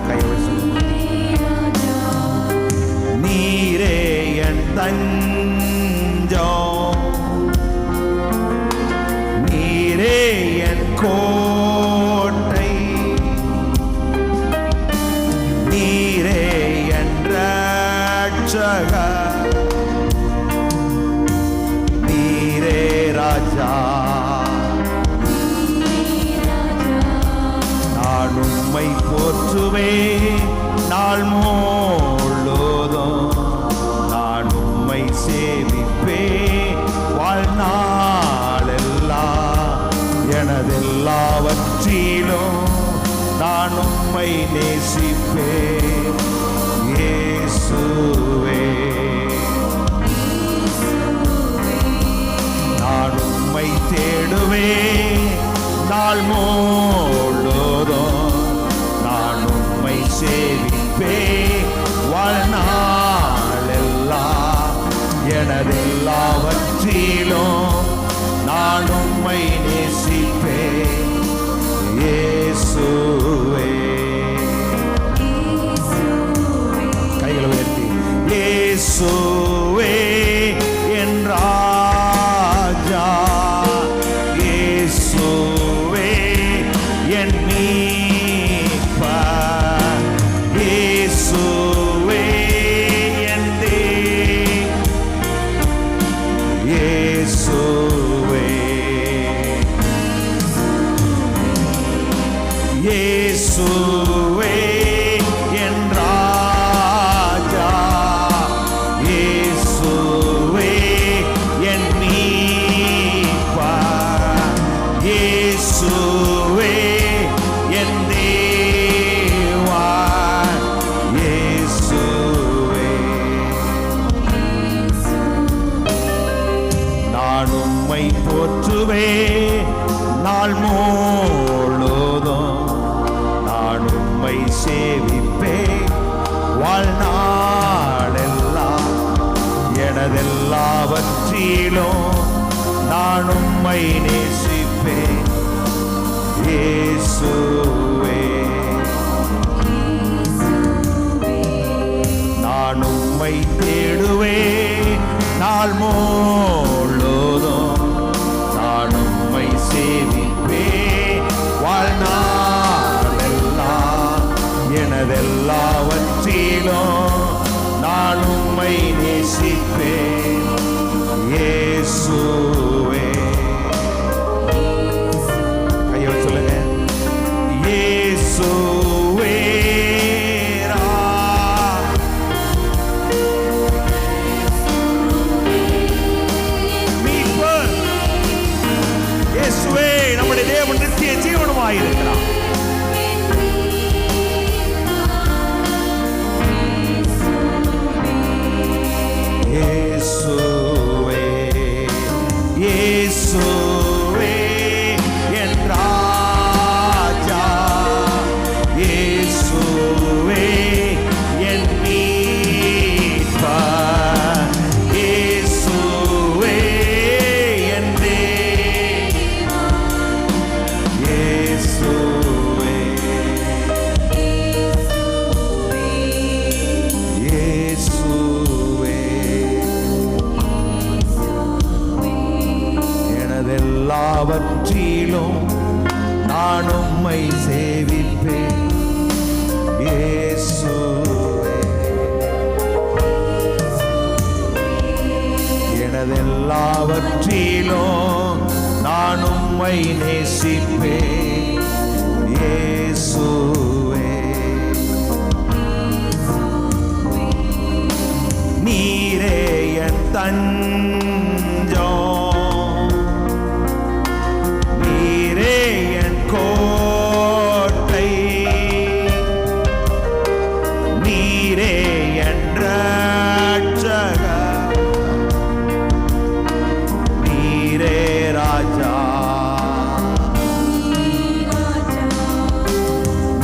கையை சொல்லுங்க. நீரே என் தஞ்சம், நீரே என் கோட்டை, நீரே என் ரட்சகர், நீரே ராஜா. நான் உம்மை போற்றுவேன் நாள் முழுதும், நான் உம்மை சேவிப்பேன் வாழ்நாளெல்லாம். எனதெல்லாவற்றிலும் நான் உம்மை நேசிப்பேன் இயேசுவே. நான் உம்மை தேடுவேன் நாள் முழுதும், நான் உம்மை சேவிப்பேன் வாழ்நாளெல்லாம். எனதெல்லாவற்றிலும் நான் உம்மை நேசிப்பேன் இயேசுவே. கைகளை உயர்த்தி இயேசுவே என் ராஜா, இயேசுவே என் மீட்பர், இயேசுவே என் இயேசுவே, இயேசுவே என் ராஜா, இயேசுவே என் மீட்பர், இயேசுவே என் தேவா, இயேசுவே. நான் உம்மை போற்றுவேன் நாள் முழுதும், நான் உம்மை சேவிப்பேன் வாழ்நாளெல்லாம். எனதெல்லாவற்றிலும் நான் உம்மை நேசிப்பேன் இயேசுவே. நான் உம்மை தேடுவேன் நாள் முழுதும், நான் உம்மை சேவிப்பேன் வாழ்நாளெல்லாம். எனதெல்லாவற்றிலும் நான் உம்மை நேசிப்பேன் இயேசுவே. கையை சொல்லுங்க இயேசுவே. இயேசுவே நம்முடைய தேவன் நித்திய ஜீவனுமாயிருக்கிறார். இயேசுவே, இயேசுவே என் ராஜா, இயேசுவே என் மீட்பர், இயேசுவே என் தேவா, இயேசுவே, இயேசுவே. எனதெல்லாவற்றிலும் நான் உம்மை சேவிப்பேன் இயேசுவே. எனதெல்லாவற்றிலும் நான் உம்மை நேசிப்பேன் இயேசுவே. நீரே என் தஞ்சம், நீரே என் கோட்டை, நீரே என் ரட்சகர், நீரே ராஜா,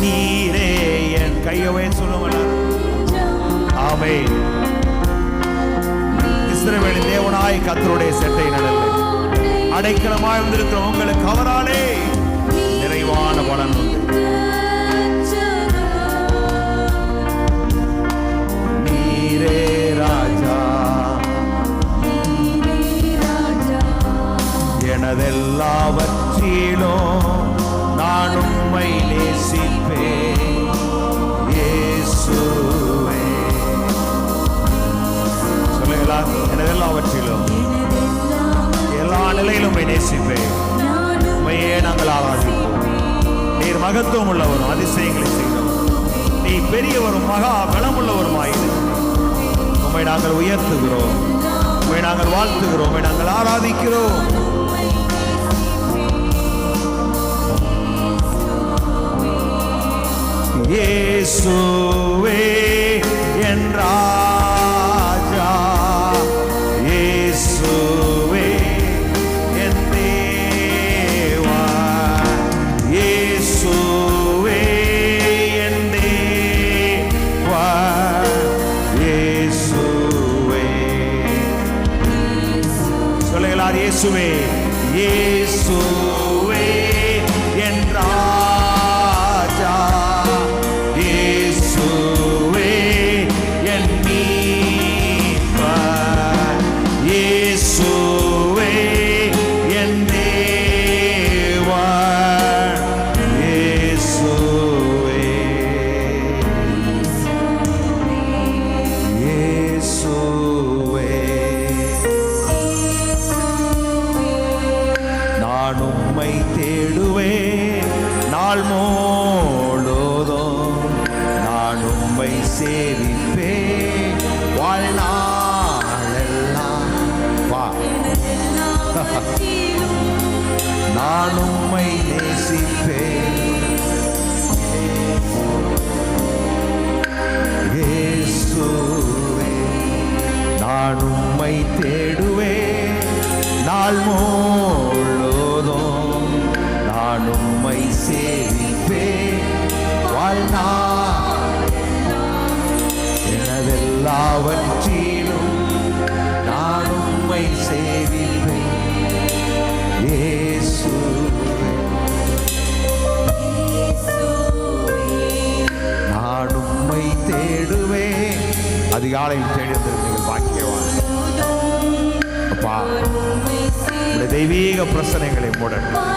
நீரே என் கையவே சொல்லுங்க. ஆமென். இஸ்ரவேலின் தேவனாய் கர்த்தருடைய செட்டை நடந்து அடைக்கலமாய் வந்திருக்கிற உங்களுக்கு அவராலே நிறைவான பலன் உண்டு. மகத்துவம் உள்ளவரும் அதிசயங்களை செய்கிறவர். நீ பெரியவரும் மகா பலமுள்ளவருமாயிரு. உம்மை நாங்கள் உயர்த்துகிறோம், உம்மை நாங்கள் வாழ்த்துகிறோம், உம்மை நாங்கள் ஆராதிக்கிறோம். இயேசுவே என் ராஜா, இயேசுவே என் தேவா, இயேசுவே என் தேவா, இயேசுவே. சொல்லுங்கள், இயேசுவே, இயேசுவே என் ராஜா, இயேசுவே என் மீட்பர், இயேசுவே என் தேவா, இயேசுவே, இயேசுவே. நான் உம்மை தேடுவேன் நாள் முழுதும், நான் உம்மை சேவிப்பேன் வாழ்நாளெல்லாம். வா, நான் உம்மை நேசிப்பேன் இயேசுவே. நான் உம்மை தேடுவேன் நாள் முழுதும், நான் உம்மை சேவிப்பேன் வாழ்நாள். எனதெல்லாவற்றிலும் நான் உம்மை சேவிப்பேன் இயேசுவே. நான் உம்மை தேடுவேன். அதிகாலையில் தேடி வந்திருக்கிறீர்கள், பாக்கியவான். அப்பா, இந்த தெய்வீக பிரச்சனைகளை மூடட்டும்.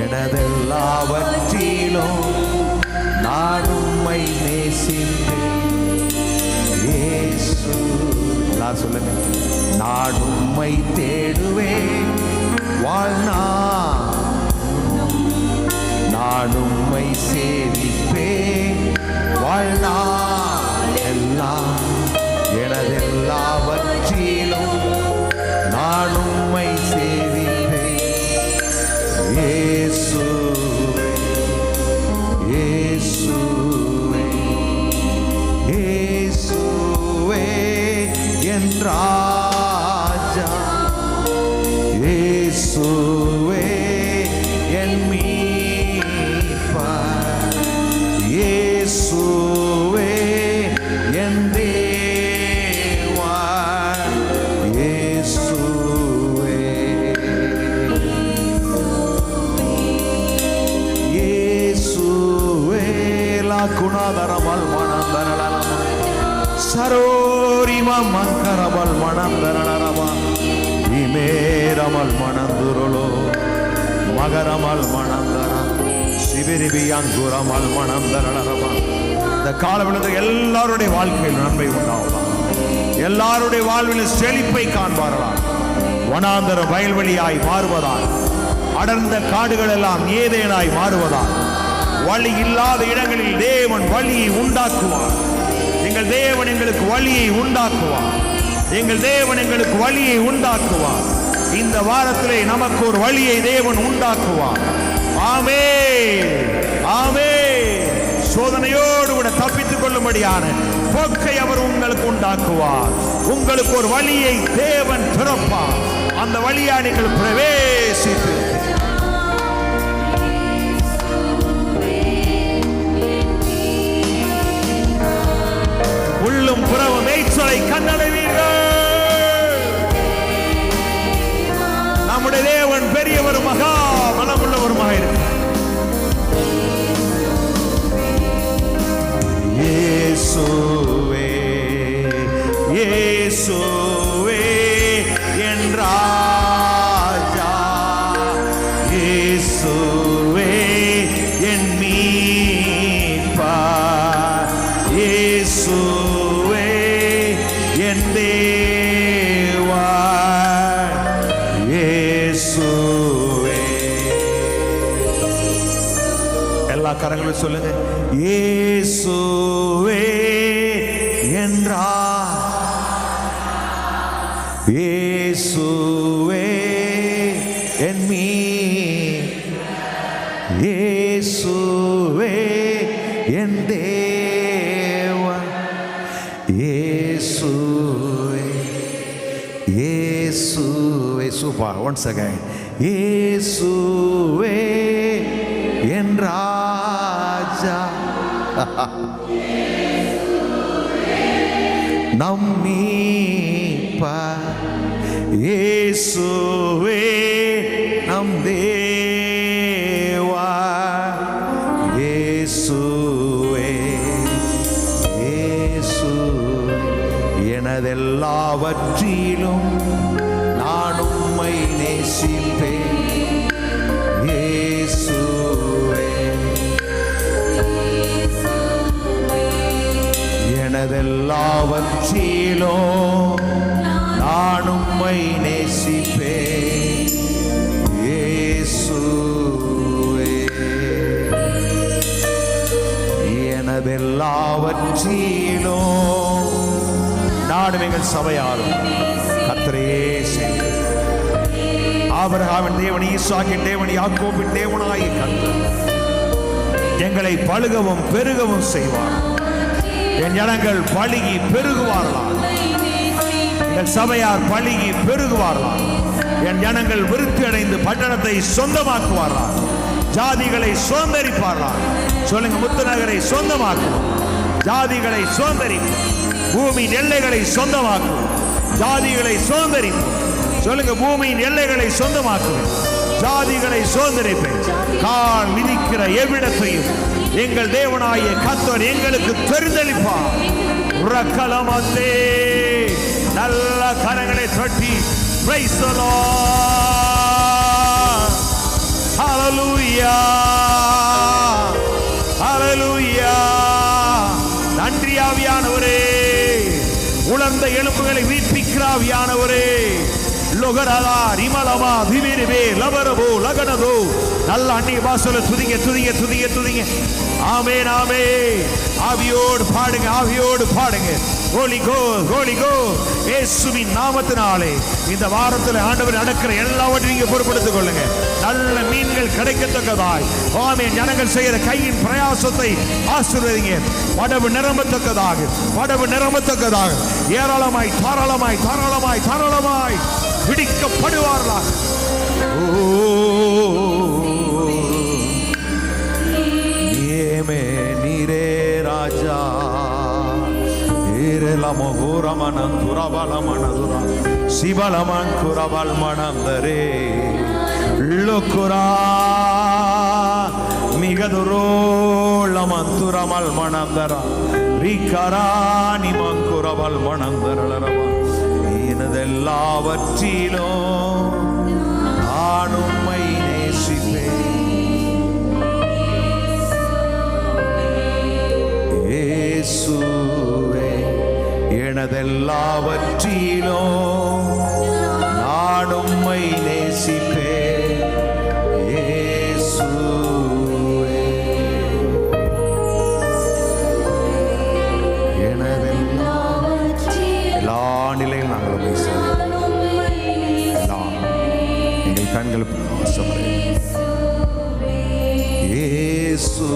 எனதெல்லாவற்றிலும் நான் உம்மை நேசிப்பேன் இயேசு. நான் சொல்லுங்க, நான் உம்மை தேடுவேன் வாழ்நாள், நான் உம்மை சேவிப்பேன் வாழ்நாள் எல்லாம். எனதெல்லாவற்றிலும் நான் உம்மை சேவிப்பேன் இயேசுவே, இயேசுவே, இயேசுவே என் ராஜா, இயேசுவே என் மீட்பர், இயேசுவே என் தேவா, இயேசுவே, இயேசுவே. லா குணாதரமல் மனந்தரலமா சரோரிமா மங்கரபல் மனந்தரலமா இமேரமல் மனந்துருளோ மகரமல் மனந்தரம் சிபிரிபி அங்குரமல் மனந்தரலமா. இந்த காலவெளியில் எல்லாருடைய வாழ்க்கையில் நன்மை உண்டாவலாம், எல்லாருடைய வாழ்வில் செழிப்பை காண்பார்களாம். வனாந்தர வயல்வெளியாய் மாறுவதால், அடர்ந்த காடுகள் எல்லாம் ஏதேனாய் மாறுவதால், வழி இல்லாத இடங்களில் தேவன் வழியை உண்டாக்குவார். எங்கள் தேவன் எங்களுக்கு வழியை உண்டாக்குவார், எங்கள் தேவன் எங்களுக்கு வழியை உண்டாக்குவார். இந்த வாரத்திலே நமக்கு ஒரு வழியை தேவன் உண்டாக்குவார். ஆமென், ஆமென். சோதனையோடு கூட தப்பித்துக் கொள்ளும்படியான போக்கை அவர் உங்களுக்கு உண்டாக்குவார். உங்களுக்கு ஒரு வழியை தேவன் திறப்பார். அந்த வழியா நீங்கள் பிரவேசித்து உள்ளும் புறவும் மேய்ச்சலை கண்டடைவீர்கள். நம்முடைய தேவன் பெரியவர், மகா பலமுள்ளவருமாக இருக்கிறார். இயேசுவே, இயேசுவே என் ராஜா, இயேசுவே என் மீட்பர், இயேசுவே என் தேவா, இயேசுவே. எல்லா கரங்களும் சொல்லுங்க. இயேசுவே என்றார், இயேசுவே என் மீட்பர், இயேசுவே என் தேவன், இயேசுவே இயேசுவே. சூப்பர். Once again. இயேசுவே என் ராஜா, நம் மீட்பர், இயேசுவே நம் தேவா, இயேசுவே இயேசுவே. எனதெல்லாவற்றிலும் நான் உம்மை நேசிப்பேன், இயேசுவே எனதெல்லாவற்றிலும் நான் உம்மை நேசிப்பேன், இயேசுவே எனதெல்லாவற்றிலும். நானும் எங்கள் சபையாரும் கர்த்தரையே செய்கிறேன். ஆபிரகாமின் தேவன், ஈசாக்கின் தேவன், யாக்கோபின் தேவனாகிய கர்த்தர் எங்களை பலுகவும் பெருகவும் செய்வார். என் ஜனங்கள் பலுகி பெருகுவார்களாம், எங்கள் சபையார் பலுகி பெருகுவார்களாம். என் ஜனங்கள் விருத்தி அடைந்து பட்டணத்தை சொந்தமாக்குவார்களாம், ஜாதிகளை சுதந்தரிப்பார்களாம். சொல்லுங்க, முத்துநகரை சொந்தமாக்கும், ஜாதிகளை சுதந்தரிப்போம், பூமியின் எல்லைகளை சொந்தமாக்கும், ஜாதிகளை சுதந்தரிப்போம். சொல்லுங்க, பூமியின் எல்லைகளை சொந்தமாக்குவேன், ஜாதிகளை சுதந்தரிப்பேன். கால் மிதிக்கிற எவ்விடத்தையும் எங்கள் தேவனாகிய கர்த்தர் எங்களுக்கு தெரிந்தளிப்பார். உரக்கலமந்தே நல்ல கரங்களை தட்டி praise the Lord. Hallelujah, hallelujah. நன்றி ஆவியானவரே, உலர்ந்த எலும்புகளை உயிர்ப்பிக்கிற ஆவியானவரே. லொகரலா ரிமலமா விவிரிவே லவரபோ லகனதோ. நல்ல அந்நிய பாஷையில துதிங்க துதிங்க துதிங்க துதிங்க. ஆமென் ஆமென். ஆவியோடு பாடுங்க, ஆவியோடு பாடுங்க. ஹோலி கோ ஹோலி கோ. இயேசுவின் நாமத்தினாலே இந்த வாரத்தில் ஆண்டவர் நடக்கிற எல்லாவற்றையும் நீங்க பொறுப்படுத்திக் கொள்ளுங்க. நல்ல மீன்கள் கிடைக்கத்தக்கதாய் ஆமென். ஜனங்கள் செய்கிற கையின் பிரயாசத்தை ஆசீர்வதிங்க. வடவு நிரம்பத்தக்கதாக, வடவு நிரம்பத்தக்கதாக ஏராளமாய் தாராளமாய் தாராளமாய் தாராளமாய் பிடிக்கப்படுவார்களாக. நீரே ராஜா, சிவலமன் மணந்தரே லோக்குரா மிகதுரோளமன் துரமல் மணந்தரா ரிகராணி மங்குரவல் மணந்தரளரவா. எனதெல்லாவற்றிலும் நான் உம்மை நேசிப்பேன், இயேசுவே எனதெல்லாவற்றிலும் நான் உம்மை நேசிப்பேன், இயேசுவே எல்லா நிலையில் நாங்கள் எங்கள் கண்கள் இயேசு